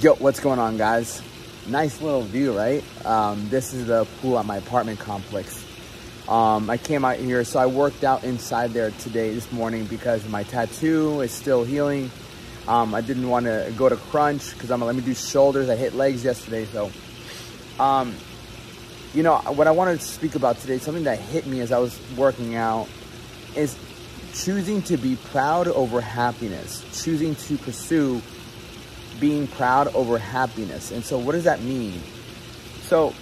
Yo, what's going on, guys? Nice little view, right? This is the pool at my apartment complex. I came out here, so I worked out inside there this morning because my tattoo is still healing. I didn't want to go to crunch because let me do shoulders. I hit legs yesterday, so you know what I wanted to speak about today, something that hit me as I was working out, is choosing to be proud over happiness, choosing to pursue being proud over happiness. And so what does that mean? So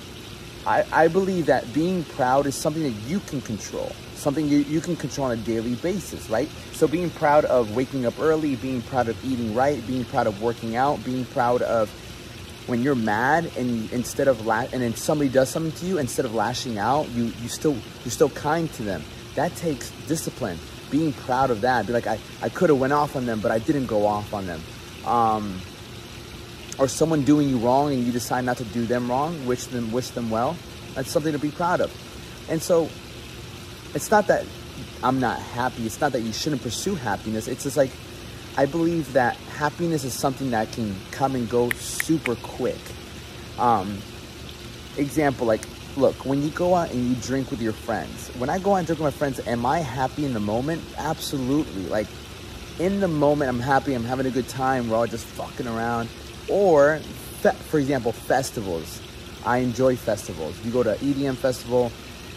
I believe that being proud is something that you can control, something you can control on a daily basis, right? So being proud of waking up early, being proud of eating right, being proud of working out, being proud of when you're mad and instead of and then somebody does something to you, instead of lashing out, you're still kind to them. That takes discipline. Being proud of that, be like, I could have went off on them, but I didn't go off on them. Or someone doing you wrong and you decide not to do them wrong, wish them well. That's something to be proud of. And so it's not that I'm not happy. It's not that you shouldn't pursue happiness. It's just like, I believe that happiness is something that can come and go super quick. Example, like, look, when you go out and you drink with your friends, when I go out and drink with my friends, am I happy in the moment? Absolutely. Like, in the moment, I'm happy. I'm having a good time. We're all just fucking around. Or, for example, festivals. I enjoy festivals. You go to EDM festival.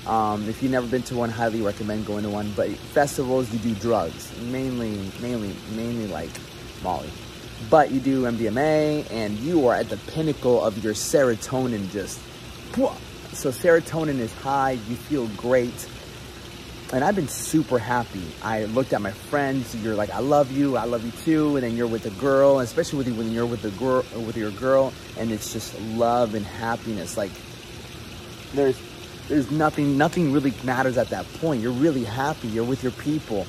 If you've never been to one, highly recommend going to one. But festivals, you do drugs, mainly like Molly. But you do MDMA, and you are at the pinnacle of your serotonin. So serotonin is high. You feel great. And I've been super happy. I looked at my friends. You're like, I love you too. And then you're with a girl, especially when you're with your girl, and it's just love and happiness. Like, there's nothing really matters at that point. You're really happy. You're with your people.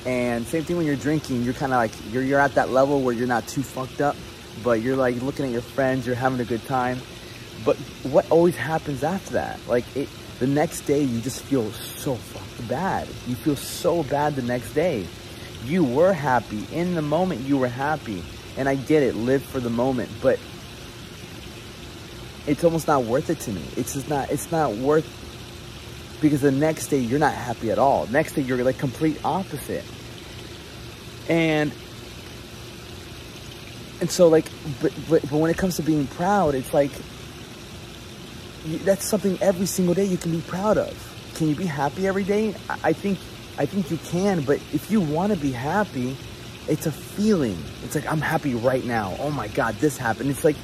And same thing when you're drinking. You're kind of like, you're at that level where you're not too fucked up, but you're like looking at your friends. You're having a good time. But what always happens after that? Like, the next day, you just feel so fucking bad. You feel so bad the next day. You were happy. In the moment, you were happy. And I get it, live for the moment. But it's almost not worth it to me. It's not worth, because the next day, you're not happy at all. Next day, you're like complete opposite. And so, like, but when it comes to being proud, it's like, that's something every single day you can be proud of. Can you be happy every day? I think you can, but if you want to be happy, it's a feeling. It's like, I'm happy right now. Oh my God, this happened. It's like,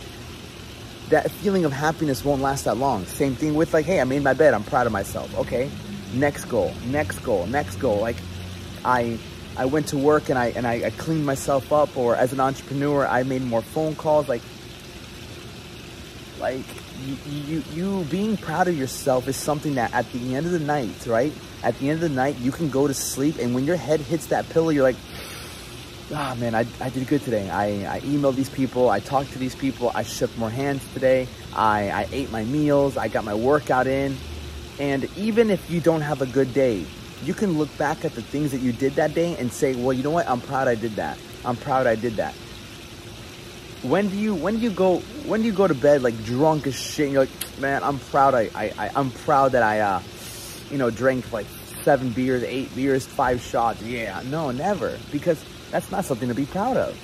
that feeling of happiness won't last that long. Same thing with, like, hey, I made my bed. I'm proud of myself. Okay, next goal. Like, I went to work and I cleaned myself up, or as an entrepreneur, I made more phone calls. Like you being proud of yourself is something that at the end of the night, right? At the end of the night, you can go to sleep, and when your head hits that pillow, you're like, ah, man, I did good today. I emailed these people. I talked to these people. I shook more hands today. I ate my meals. I got my workout in. And even if you don't have a good day, you can look back at the things that you did that day and say, well, you know what? I'm proud I did that. I'm proud I did that. When do you go to bed like drunk as shit and you're like, man, I'm proud I'm proud that I drank like 7 beers, 8 beers, 5 shots. Yeah, no, never. Because that's not something to be proud of.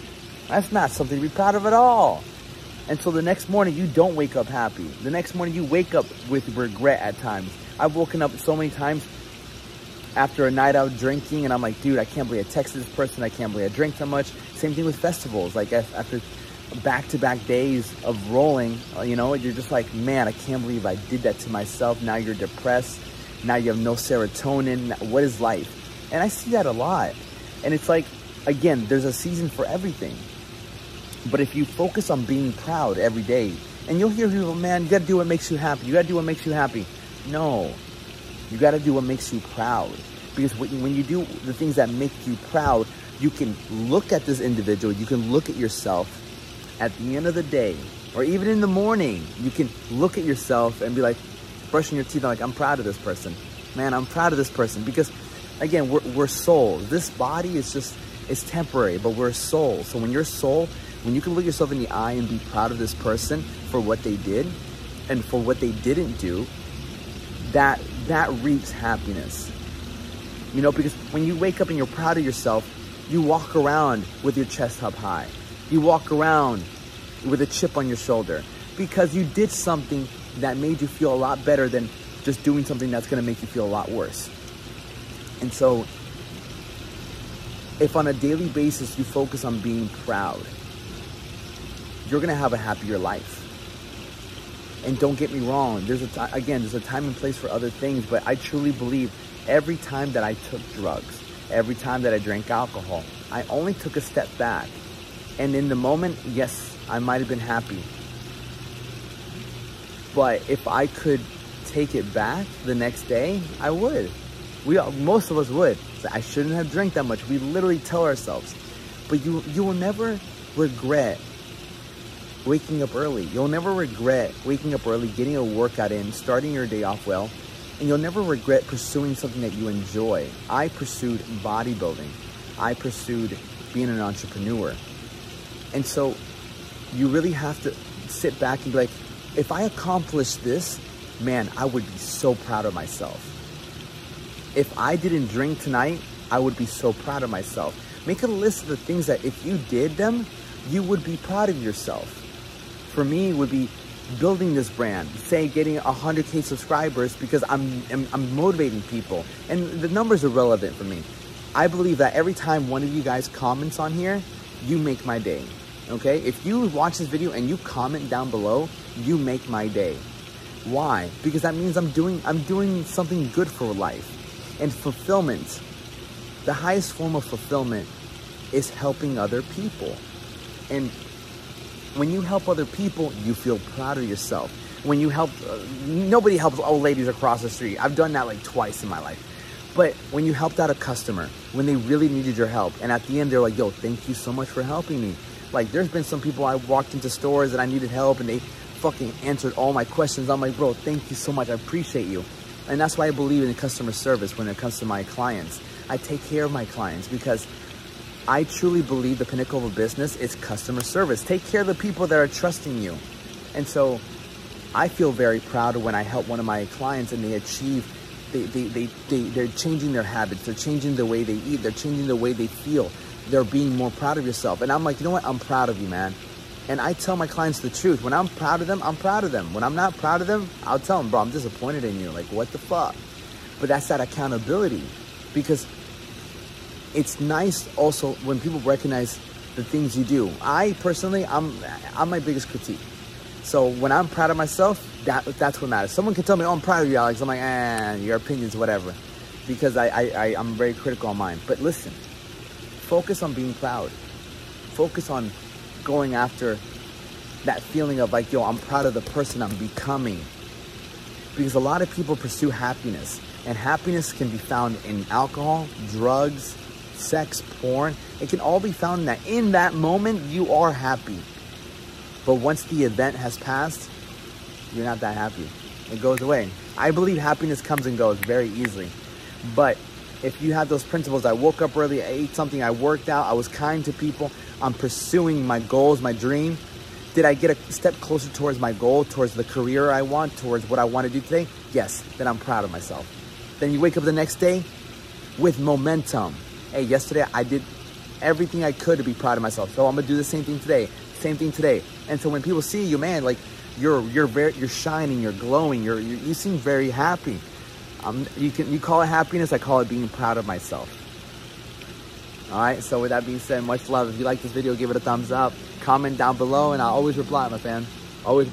That's not something to be proud of at all. And so the next morning, you don't wake up happy. The next morning, you wake up with regret at times. I've woken up so many times after a night out drinking, and I'm like, dude, I can't believe I texted this person. I can't believe I drank so much. Same thing with festivals. Like, after back-to-back days of rolling, you're just like, man, I can't believe I did that to myself. Now you're depressed. Now you have no serotonin. What is life? And I see that a lot. And it's like, again, there's a season for everything. But if you focus on being proud every day, and you'll hear people, man, you got to do what makes you happy. You got to do what makes you happy. No, you got to do what makes you proud. Because when you do the things that make you proud, you can look at this individual, you can look at yourself at the end of the day, or even in the morning, you can look at yourself and be like, brushing your teeth, like, I'm proud of this person. Man, I'm proud of this person. Because, again, we're souls. This body is temporary, but we're a soul. So when your soul, when you can look yourself in the eye and be proud of this person for what they did and for what they didn't do, that reaps happiness. You know, because when you wake up and you're proud of yourself, you walk around with your chest up high. You walk around with a chip on your shoulder because you did something that made you feel a lot better than just doing something that's going to make you feel a lot worse. And so, if on a daily basis you focus on being proud, you're going to have a happier life. And don't get me wrong, there's a time and place for other things, but I truly believe every time that I took drugs, every time that I drank alcohol, I only took a step back. And in the moment, yes, I might have been happy. But if I could take it back the next day, I would. Most of us would. I shouldn't have drank that much. We literally tell ourselves. But you will never regret waking up early. You'll never regret waking up early, getting a workout in, starting your day off well. And you'll never regret pursuing something that you enjoy. I pursued bodybuilding. I pursued being an entrepreneur. And so you really have to sit back and be like, if I accomplish this, man, I would be so proud of myself. If I didn't drink tonight, I would be so proud of myself. Make a list of the things that if you did them, you would be proud of yourself. For me, it would be building this brand, say getting 100K subscribers because I'm motivating people. And the numbers are relevant for me. I believe that every time one of you guys comments on here, you make my day, okay? If you watch this video and you comment down below, you make my day. Why? Because that means I'm doing something good for life. And fulfillment, the highest form of fulfillment is helping other people. And when you help other people, you feel proud of yourself. When you help, nobody helps old ladies across the street. I've done that like twice in my life. But when you helped out a customer, when they really needed your help, and at the end they're like, yo, thank you so much for helping me. Like there's been some people I walked into stores and I needed help and they fucking answered all my questions. I'm like, bro, thank you so much. I appreciate you. And that's why I believe in customer service when it comes to my clients. I take care of my clients because I truly believe the pinnacle of a business is customer service. Take care of the people that are trusting you. And so I feel very proud when I help one of my clients and they achieve, they're changing their habits. They're changing the way they eat. They're changing the way they feel. They're being more proud of yourself. And I'm like, you know what? I'm proud of you, man. And I tell my clients the truth. When I'm proud of them, I'm proud of them. When I'm not proud of them, I'll tell them, bro, I'm disappointed in you. Like, what the fuck? But that's that accountability. Because it's nice also when people recognize the things you do. I personally, I'm my biggest critique. So when I'm proud of myself, that's what matters. Someone can tell me, oh, I'm proud of you, Alex. I'm like, your opinion's whatever. Because I'm very critical on mine. But listen, focus on being proud. Focus on going after that feeling of like, yo, I'm proud of the person I'm becoming. Because a lot of people pursue happiness. And happiness can be found in alcohol, drugs, sex, porn. It can all be found in that moment, you are happy. But once the event has passed, you're not that happy. It goes away. I believe happiness comes and goes very easily. But if you have those principles, I woke up early, I ate something, I worked out, I was kind to people, I'm pursuing my goals, my dream. Did I get a step closer towards my goal, towards the career I want, towards what I want to do today? Yes, then I'm proud of myself. Then you wake up the next day with momentum. Hey, yesterday I did everything I could to be proud of myself. So I'm gonna do the same thing today. Same thing today. And so when people see you, man, like you're shining, you're glowing, you seem very happy. You call it happiness, I call it being proud of myself. All right, so with that being said, much love. If you like this video, give it a thumbs up, comment down below, and I'll always reply, my fan. Always.